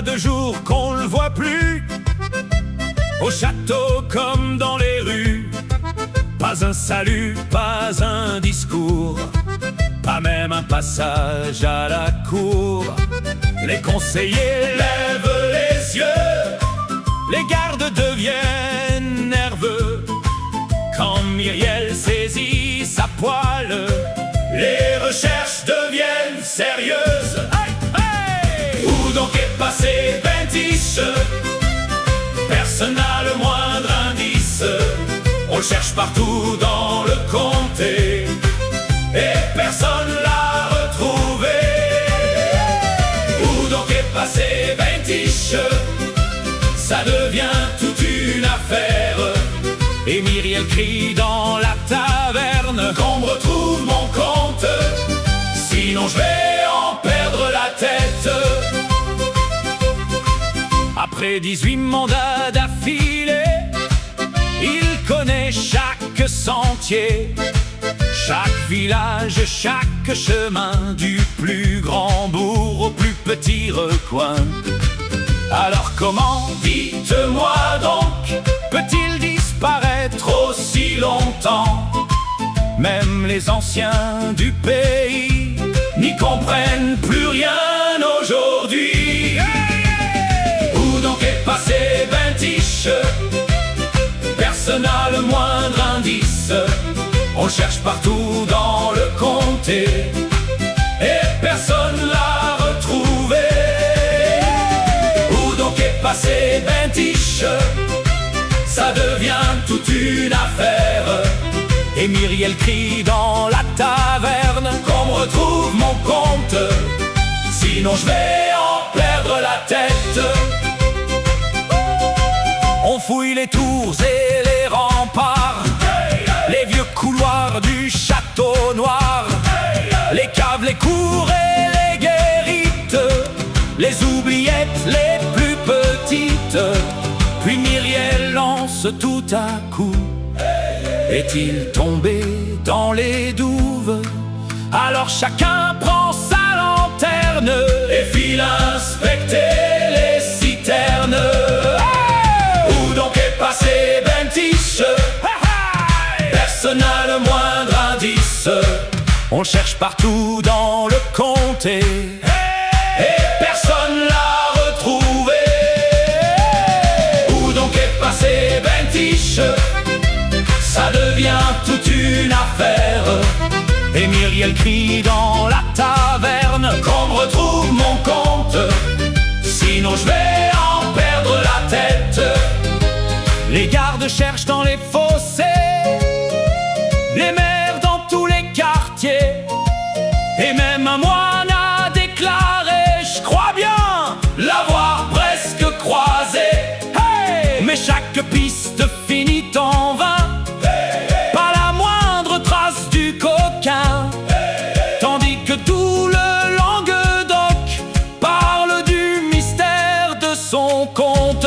a 2 jours qu'on le voit plus. Au château comme dans les rues, pas un salut, pas un discours, pas même un passage à la cour. Les conseillers lèvent les yeux, les gardes deviennent nerveux. Quand Myriel saisit sa poêle, les recherches deviennent sérieuses. Hey, hey! Où donc est passé Bentiche? Personne n'a le moindre indice. On le cherche partout dans le comté et personne l'a retrouvé. Où donc est passé Bentiche? Ça devient toute une affaire. Et Myriel crie dans la taverne qu'on me retrouve mon compte, sinon je vais en perdre la tête. Après 18 mandats d'affilée, il connaît chaque sentier, chaque village, chaque chemin, du plus grand bourg au plus petit recoin. Alors comment, dites-moi donc, peut-il disparaître aussi longtemps? Même les anciens du pays n'y comprennent plus rien aujourd'hui. Où donc est passé Bentiche? Personne n'a le moindre indice. On le cherche partout dans le comté et personne l'a retrouvé. Où donc est passé Bentiche? Ça devient toute une affaire. Et Myriel crie dans la taverne qu'on me retrouve mon compte, sinon je vais en perdre la tête. On fouille les tours et les remparts, les vieux couloirs du château noir, les caves, les cours et les guérites, les oubliettes les plus petites. Puis Myriel lance tout à coup: est-il tombé dans les douves? Alors chacun prend sa lanterne et file inspecter les citernes. Où donc est passé Bentiche? Personne n'a le moindre indice. On le cherche partout dans le comté et personne l'a retrouvé. Où donc est passé Bentiche? Ça devient toute une affaire. Et Myriel crie dans la taverne qu'on me retrouve mon compte, sinon je vais en perdre la tête. Les gardes cherchent dans les fossés, les maires dans tous les quartiers, et même un moine a déclaré: je crois bien l'avoir presque croisé. Hey! Mais chaque piste finit en vain, pas la moindre trace du coquin, tandis que tout le Languedoc parle du mystère de son conte.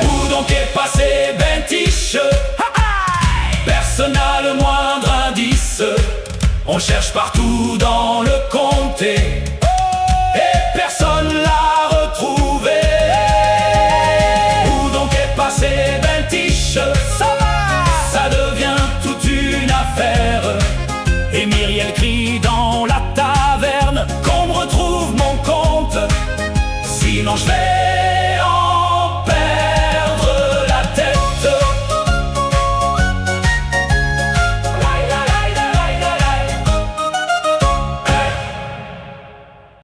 Où donc est passé Bentiche? Personne n'a le moindre indice. On cherche partout dans le comté et personne l'a retrouvé. Où donc est passé Bentiche? Ça devient toute une affaire. Et Myriel crie dans la taverne qu'on me retrouve mon compte, sinon je vais